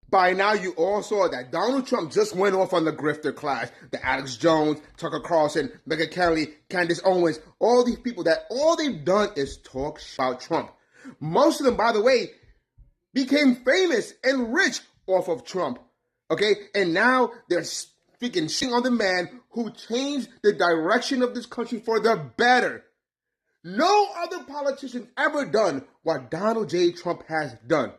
By now, you all saw that Donald Trump just went off on the grifter class. The Alex Jones, Tucker Carlson, Megyn Kelly, Candace Owens, all these people that all they've done is talk about Trump. Most of them, by the way, became famous and rich off of Trump. Okay? And now they're speaking shit on the man who changed the direction of this country for the better. No other politician ever done what Donald J. Trump has done.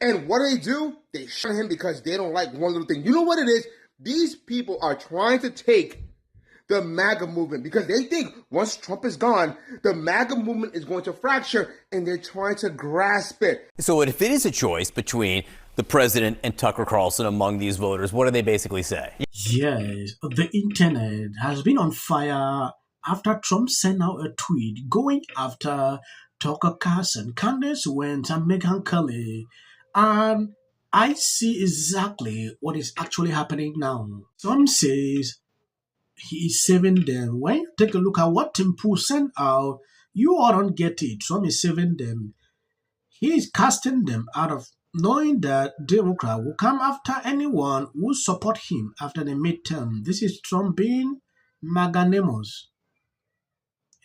And what do? They shun him because they don't like one little thing. You know what it is? These people are trying to take the MAGA movement because they think once Trump is gone, the MAGA movement is going to fracture, and they're trying to grasp it. So if it is a choice between the president and Tucker Carlson among these voters, what do they basically say? Yes, the internet has been on fire after Trump sent out a tweet going after Tucker Carlson, Candace Owens, and Megyn Kelly. And I see exactly what is actually happening now. Some says he is saving them. When you take a look at what Tim Pool sent out, you all don't get it. Trump is saving them. He is casting them out of knowing that Democrat will come after anyone who support him after the midterm. This is Trump being magnanimous.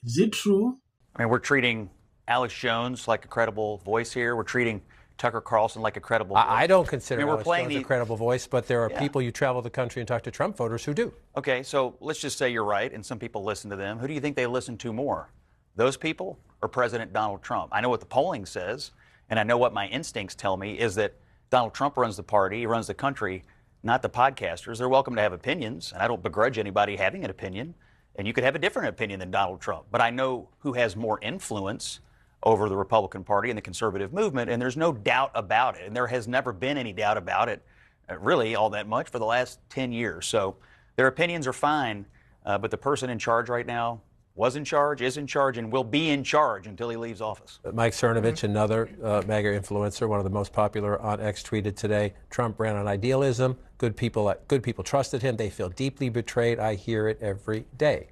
Is it true? I mean, we're treating Alex Jones like a credible voice here. We're treating Tucker Carlson like a credible voice. I don't consider Alex Jones a credible voice, but there are people you travel the country and talk to Trump voters who do. Okay, so let's just say you're right, and some people listen to them. Who do you think they listen to more? Those people or President Donald Trump? I know what the polling says, and I know what my instincts tell me is that Donald Trump runs the party, he runs the country, not the podcasters. They're welcome to have opinions, and I don't begrudge anybody having an opinion, and you could have a different opinion than Donald Trump. But I know who has more influence over the Republican Party and the conservative movement, and there's no doubt about it. And there has never been any doubt about it, really, all that much for the last 10 years. So their opinions are fine, but the person in charge right now was in charge, is in charge, and will be in charge until he leaves office. Mike Cernovich, another MAGA influencer, one of the most popular on X, tweeted today, Trump ran on idealism. Good people trusted him. They feel deeply betrayed. I hear it every day.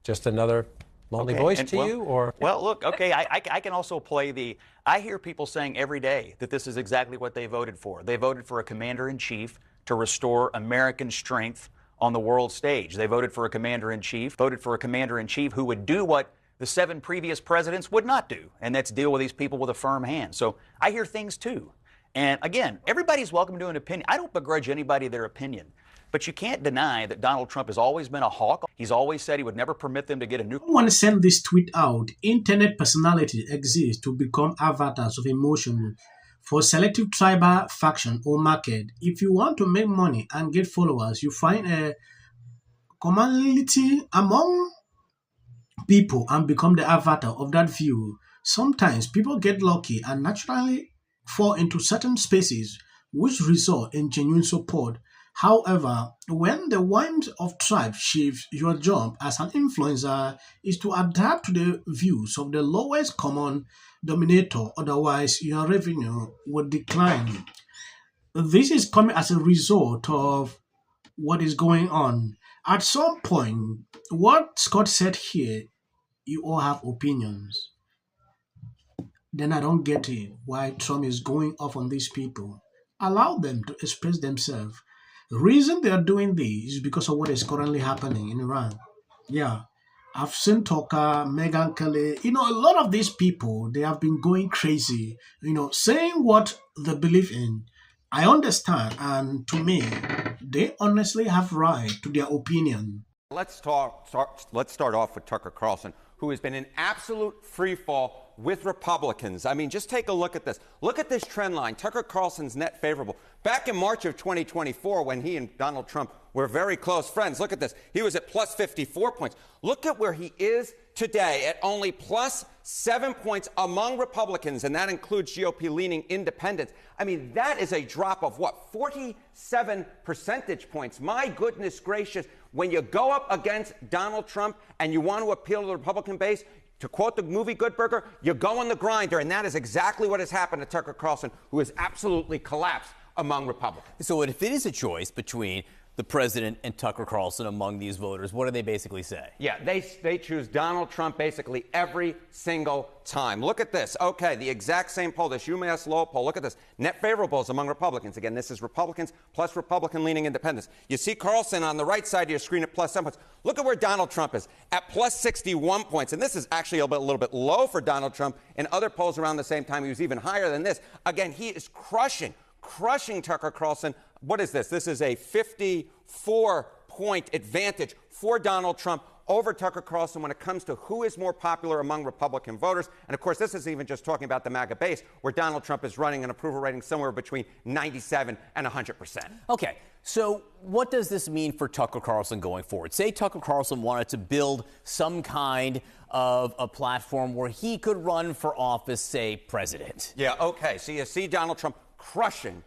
Just another lonely voice to you, or? Well, look, okay, I can also play I hear people saying every day that this is exactly what they voted for. They voted for a commander-in-chief to restore American strength on the world stage. They voted for a commander-in-chief, who would do what the 7 previous presidents would not do, and that's deal with these people with a firm hand. So I hear things too. And again, everybody's welcome to an opinion. I don't begrudge anybody their opinion. But you can't deny that Donald Trump has always been a hawk. He's always said he would never permit them to get a nuclear. Someone to send this tweet out. Internet personality exists to become avatars of emotion for selective tribal faction or market. If you want to make money and get followers, you find a commonality among people and become the avatar of that view. Sometimes people get lucky and naturally fall into certain spaces which result in genuine support. However, when the wind of tribe shifts, your job as an influencer is to adapt to the views of the lowest common denominator, otherwise your revenue would decline. This is coming as a result of what is going on. At some point, what Scott said here, you all have opinions. Then I don't get it why Trump is going off on these people. Allow them to express themselves. The reason they are doing this is because of what is currently happening in Iran. Yeah, I've seen Tucker, Megyn Kelly, a lot of these people, they have been going crazy, saying what they believe in. I understand, and to me, they honestly have right to their opinion. Let's start off with Tucker Carlson, who has been in absolute free fall with Republicans. I mean, just take a look at this. Look at this trend line. Tucker Carlson's net favorable. Back in March of 2024, when he and Donald Trump were very close friends, look at this. He was at plus 54 points. Look at where he is today at only plus 7 points among Republicans, and that includes GOP-leaning independents. I mean, that is a drop of what, 47 percentage points. My goodness gracious. When you go up against Donald Trump and you want to appeal to the Republican base, to quote the movie Good Burger, you go on the grinder, and that is exactly what has happened to Tucker Carlson, who has absolutely collapsed among Republicans. So if it is a choice between the president and Tucker Carlson among these voters? What do they basically say? Yeah, they choose Donald Trump basically every single time. Look at this. Okay, the exact same poll, this UMass Lowell poll. Look at this. Net favorables among Republicans. Again, this is Republicans plus Republican-leaning independents. You see Carlson on the right side of your screen at plus 7 points. Look at where Donald Trump is, at plus 61 points. And this is actually a little bit low for Donald Trump. In other polls around the same time, he was even higher than this. Again, he is crushing Tucker Carlson. What is this? This is a 54-point advantage for Donald Trump over Tucker Carlson when it comes to who is more popular among Republican voters. And, of course, this is even just talking about the MAGA base, where Donald Trump is running an approval rating somewhere between 97 and 100%. Okay, so what does this mean for Tucker Carlson going forward? Say Tucker Carlson wanted to build some kind of a platform where he could run for office, say, president. Yeah, okay. So you see Donald Trump crushing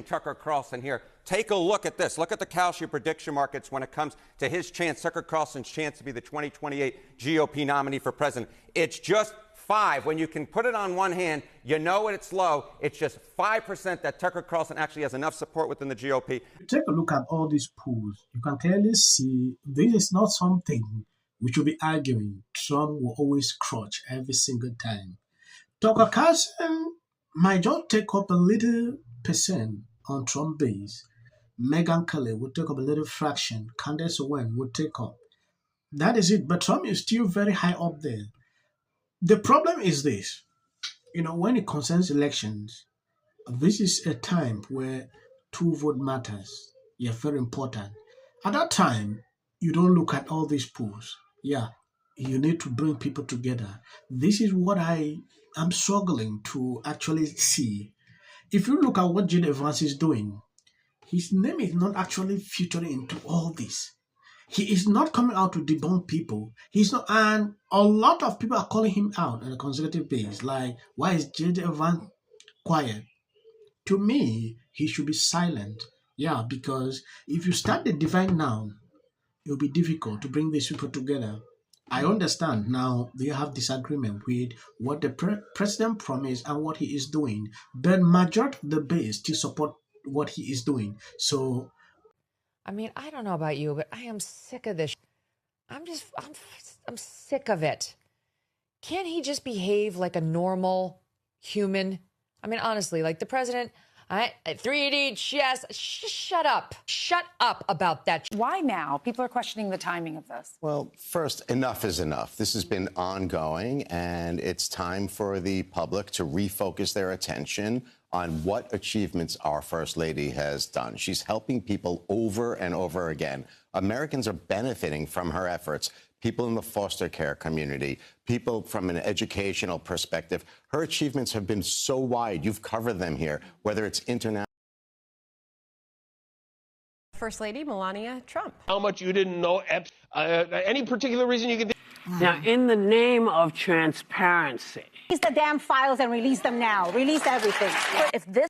Tucker Carlson here. Take a look at this. Look at the Kalshi prediction markets when it comes to his chance, Tucker Carlson's chance to be the 2028 GOP nominee for president. It's just 5. When you can put it on one hand, you know it's low. It's just 5% that Tucker Carlson actually has enough support within the GOP. Take a look at all these polls. You can clearly see this is not something we should be arguing. Trump will always crush every single time. Tucker Carlson might just take up a little percent on Trump base. Megyn Kelly would take up a little fraction. Candace Owens would take up. That is it. But Trump is still very high up there. The problem is this. When it concerns elections, this is a time where two vote matters. Yeah, very important. At that time, you don't look at all these polls. Yeah, you need to bring people together. This is what I am struggling to actually see. If you look at what J.D. Vance is doing, his name is not actually featuring into all this. He is not coming out to debunk people. He's not, and a lot of people are calling him out on a conservative base. Like, why is J.D. Vance quiet? To me, he should be silent. Yeah, because if you start the divide now, it will be difficult to bring these people together. I understand now they have disagreement with what the president promised and what he is doing, but majority of the base still support what he is doing. So, I mean, I don't know about you, but I am sick of this. I'm sick of it. Can't he just behave like a normal human? I mean, honestly, like the president, 3D chess, shut up. Shut up about that. Why now? People are questioning the timing of this. Well, first, enough is enough. This has been ongoing, and it's time for the public to refocus their attention on what achievements our First Lady has done. She's helping people over and over again. Americans are benefiting from her efforts. People in the foster care community, people from an educational perspective. Her achievements have been so wide. You've covered them here, whether it's international. First Lady Melania Trump. How much you didn't know, any particular reason you can think? Now, in the name of transparency. Release the damn files and release them now. Release everything. If this